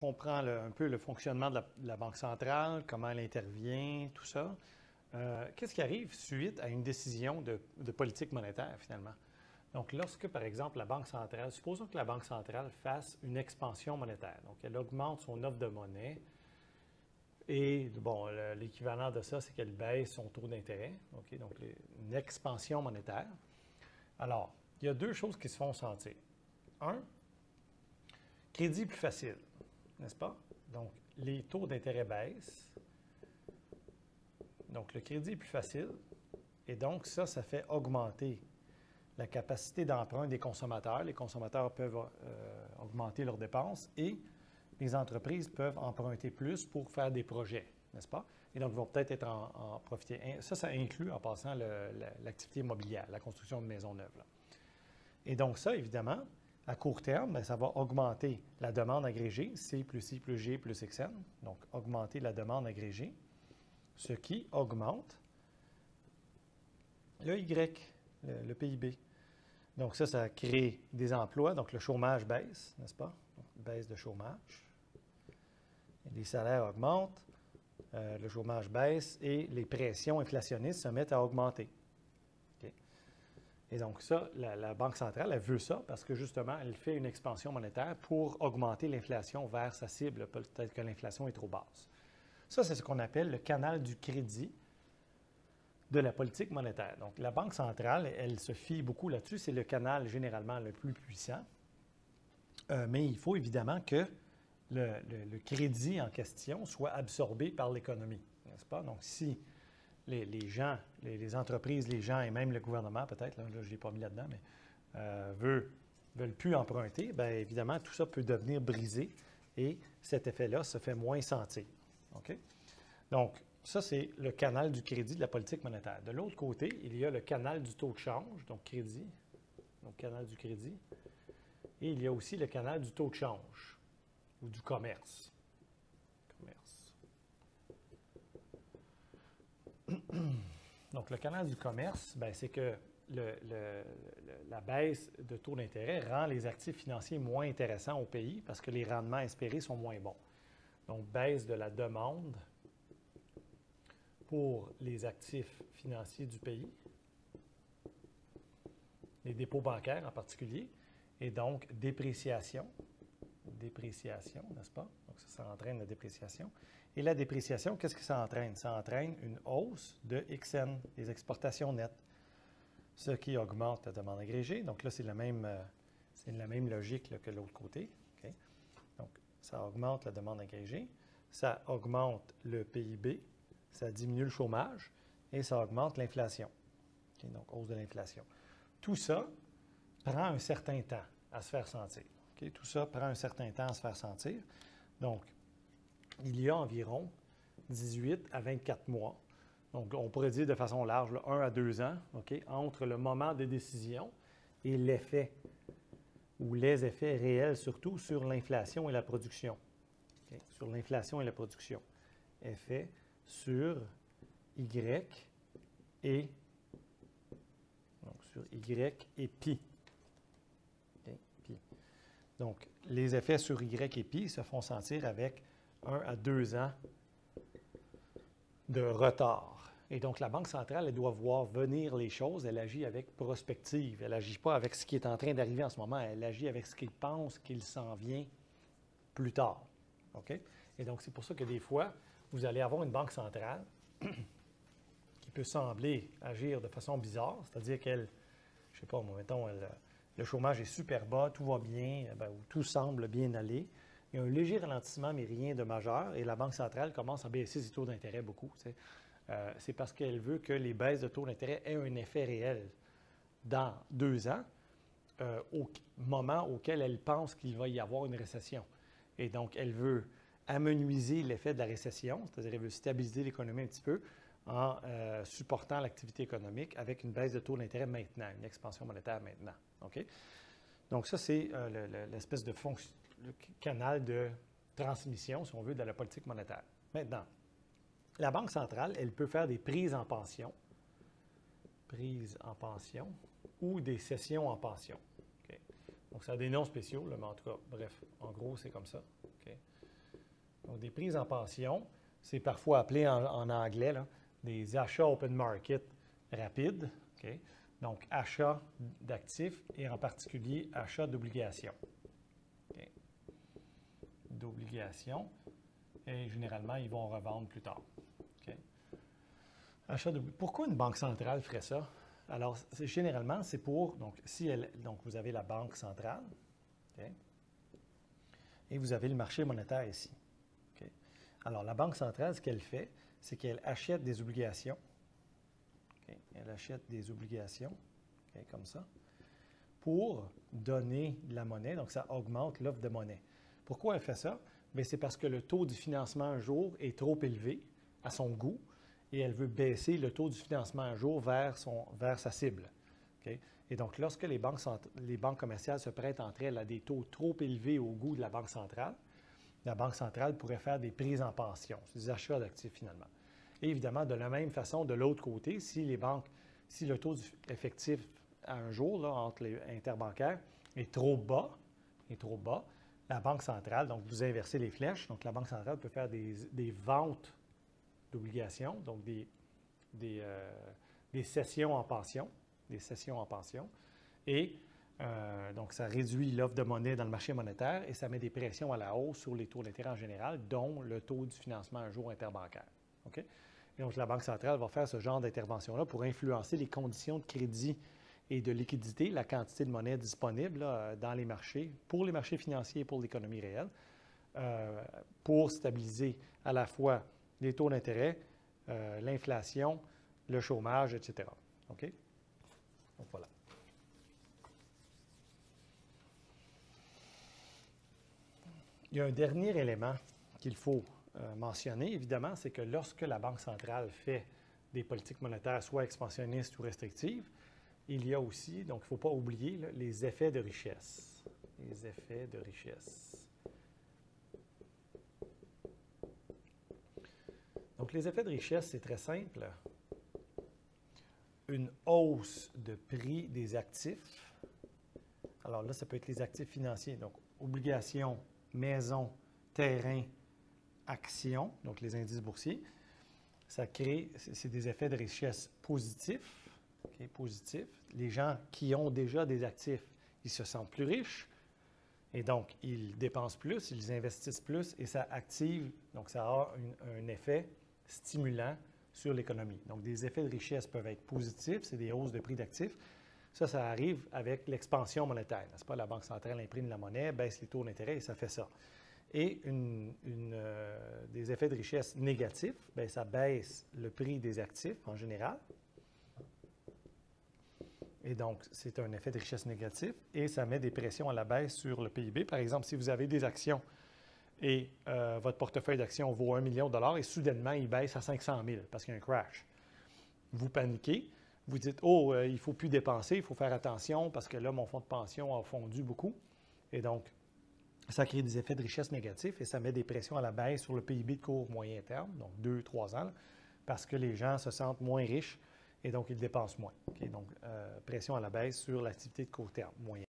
comprend un peu le fonctionnement de la Banque centrale, comment elle intervient, tout ça. Qu'est-ce qui arrive suite à une décision de politique monétaire, finalement? Donc, lorsque, par exemple, la Banque centrale, supposons que la Banque centrale fasse une expansion monétaire, donc elle augmente son offre de monnaie, et, bon, l'équivalent de ça, c'est qu'elle baisse son taux d'intérêt, OK? Donc, une expansion monétaire. Alors, il y a deux choses qui se font sentir. Un, crédit plus facile, n'est-ce pas? Donc, les taux d'intérêt baissent. Donc, le crédit est plus facile. Et donc, ça fait augmenter la capacité d'emprunt des consommateurs. Les consommateurs peuvent augmenter leurs dépenses et les entreprises peuvent emprunter plus pour faire des projets, n'est-ce pas? Et donc, ils vont peut-être en profiter. Ça inclut, en passant, l'activité immobilière, la construction de maisons neuves, là. Et donc, ça, évidemment, à court terme, bien, ça va augmenter la demande agrégée, C plus I plus G plus XN, donc augmenter la demande agrégée, ce qui augmente le Y, le PIB. Donc ça crée des emplois, donc le chômage baisse, n'est-ce pas? Donc, baisse de chômage. Les salaires augmentent, le chômage baisse et les pressions inflationnistes se mettent à augmenter. Okay. Et donc ça, la Banque centrale, elle veut ça parce que justement, elle fait une expansion monétaire pour augmenter l'inflation vers sa cible. Peut-être que l'inflation est trop basse. Ça, c'est ce qu'on appelle le canal du crédit de la politique monétaire. Donc, la Banque centrale, elle se fie beaucoup là-dessus. C'est le canal généralement le plus puissant. Mais il faut évidemment que le crédit en question soit absorbé par l'économie, n'est-ce pas? Donc, si les gens, les entreprises, les gens et même le gouvernement, peut-être, là je ne l'ai pas mis là-dedans, mais veulent plus emprunter, bien évidemment, tout ça peut devenir brisé et cet effet-là se fait moins sentir. OK? Donc, ça, c'est le canal du crédit de la politique monétaire. De l'autre côté, il y a le canal du taux de change, donc crédit, donc canal du crédit. Et il y a aussi le canal du taux de change ou du commerce. Donc, le canal du commerce, bien, c'est que la baisse de taux d'intérêt rend les actifs financiers moins intéressants au pays parce que les rendements espérés sont moins bons. Donc, baisse de la demande pour les actifs financiers du pays, les dépôts bancaires en particulier, et donc dépréciation, n'est-ce pas? Donc ça entraîne la dépréciation. Et la dépréciation, qu'est-ce que ça entraîne? Ça entraîne une hausse de XN, les exportations nettes, ce qui augmente la demande agrégée. Donc là, c'est la même logique là, que l'autre côté. Okay? Donc, ça augmente la demande agrégée, ça augmente le PIB, ça diminue le chômage et ça augmente l'inflation. Okay? Donc, hausse de l'inflation. Tout ça prend un certain temps à se faire sentir. Okay? Tout ça prend un certain temps à se faire sentir. Donc, il y a environ 18 à 24 mois. Donc, on pourrait dire de façon large, là, 1 à 2 ans, okay, entre le moment de décision et l'effet, ou les effets réels surtout, sur l'inflation et la production. Okay? Sur l'inflation et la production. Effet sur Y et donc sur Y et pi. Okay? Pi. Donc, les effets sur Y et pi se font sentir avec 1 à 2 ans de retard. Et donc, la Banque centrale, elle doit voir venir les choses. Elle agit avec prospective. Elle n'agit pas avec ce qui est en train d'arriver en ce moment. Elle agit avec ce qu'il pense qu'il s'en vient plus tard. OK? Et donc, c'est pour ça que des fois, vous allez avoir une banque centrale qui peut sembler agir de façon bizarre, c'est-à-dire qu'elle, je ne sais pas, mettons, le chômage est super bas, tout va bien, bien, tout semble bien aller. Il y a un léger ralentissement, mais rien de majeur, et la Banque centrale commence à baisser ses taux d'intérêt beaucoup. C'est parce qu'elle veut que les baisses de taux d'intérêt aient un effet réel dans 2 ans, au moment auquel elle pense qu'il va y avoir une récession. Et donc, elle veut amenuiser l'effet de la récession, c'est-à-dire elle veut stabiliser l'économie un petit peu en supportant l'activité économique avec une baisse de taux d'intérêt maintenant, une expansion monétaire maintenant. OK? Donc, ça, c'est l'espèce de le canal de transmission, si on veut, de la politique monétaire. Maintenant, la Banque centrale, elle peut faire des prises en pension ou des cessions en pension. Okay? Donc, ça a des noms spéciaux, là, mais en tout cas, bref, en gros, c'est comme ça. Okay? des prises en pension, c'est parfois appelé en anglais là, des achats open market rapides. Okay? Donc, achat d'actifs et en particulier achat d'obligations. Okay? D'obligations. Et généralement, ils vont revendre plus tard. Okay? Pourquoi une banque centrale ferait ça? Alors, généralement, c'est pour, donc vous avez la banque centrale, okay? Et vous avez le marché monétaire ici. Okay? Alors, la banque centrale, ce qu'elle fait, c'est qu'elle achète des obligations. Okay? Elle achète des obligations, okay, comme ça, pour donner de la monnaie. Donc, ça augmente l'offre de monnaie. Pourquoi elle fait ça? Bien, c'est parce que le taux du financement un jour est trop élevé à son goût et elle veut baisser le taux du financement un jour vers sa cible. Okay? Et donc, lorsque les banques commerciales se prêtent entre elles à des taux trop élevés au goût de la Banque centrale pourrait faire des prises en pension, des achats d'actifs finalement. Et évidemment, de la même façon, de l'autre côté, si le taux effectif à un jour là, entre les interbancaires est trop bas, la Banque centrale, donc vous inversez les flèches, donc la Banque centrale peut faire des ventes d'obligations, donc des cessions en pension, et donc ça réduit l'offre de monnaie dans le marché monétaire et ça met des pressions à la hausse sur les taux d'intérêt en général, dont le taux du financement un jour interbancaire. Okay? Et donc la Banque centrale va faire ce genre d'intervention-là pour influencer les conditions de crédit et de liquidité, la quantité de monnaie disponible là, dans les marchés, pour les marchés financiers et pour l'économie réelle, pour stabiliser à la fois les taux d'intérêt, l'inflation, le chômage, etc. OK? Donc voilà. Il y a un dernier élément qu'il faut mentionner, évidemment, c'est que lorsque la Banque centrale fait des politiques monétaires soit expansionnistes ou restrictives, il y a aussi, donc il ne faut pas oublier, là, les effets de richesse. Les effets de richesse. Donc, les effets de richesse, c'est très simple. Une hausse de prix des actifs. Alors là, ça peut être les actifs financiers, donc obligations, maisons, terrains, actions, donc les indices boursiers. Ça crée, c'est des effets de richesse positifs. Okay, positif. Les gens qui ont déjà des actifs, ils se sentent plus riches et donc ils dépensent plus, ils investissent plus et ça active, donc ça a un effet stimulant sur l'économie. Donc des effets de richesse peuvent être positifs, c'est des hausses de prix d'actifs. Ça arrive avec l'expansion monétaire, n'est-ce pas? La Banque centrale imprime la monnaie, baisse les taux d'intérêt et ça fait ça. Et des effets de richesse négatifs, bien, ça baisse le prix des actifs en général. Et donc, c'est un effet de richesse négatif et ça met des pressions à la baisse sur le PIB. Par exemple, si vous avez des actions et votre portefeuille d'actions vaut 1 million de dollars et soudainement, il baisse à 500 000 parce qu'il y a un crash. Vous paniquez, vous dites « Oh, il ne faut plus dépenser, il faut faire attention parce que là, mon fonds de pension a fondu beaucoup. » Et donc, ça crée des effets de richesse négatifs et ça met des pressions à la baisse sur le PIB de court moyen terme, donc 2-3 ans, parce que les gens se sentent moins riches et donc ils dépensent moins. Okay? Donc, pression à la baisse sur l'activité de court terme, moyen.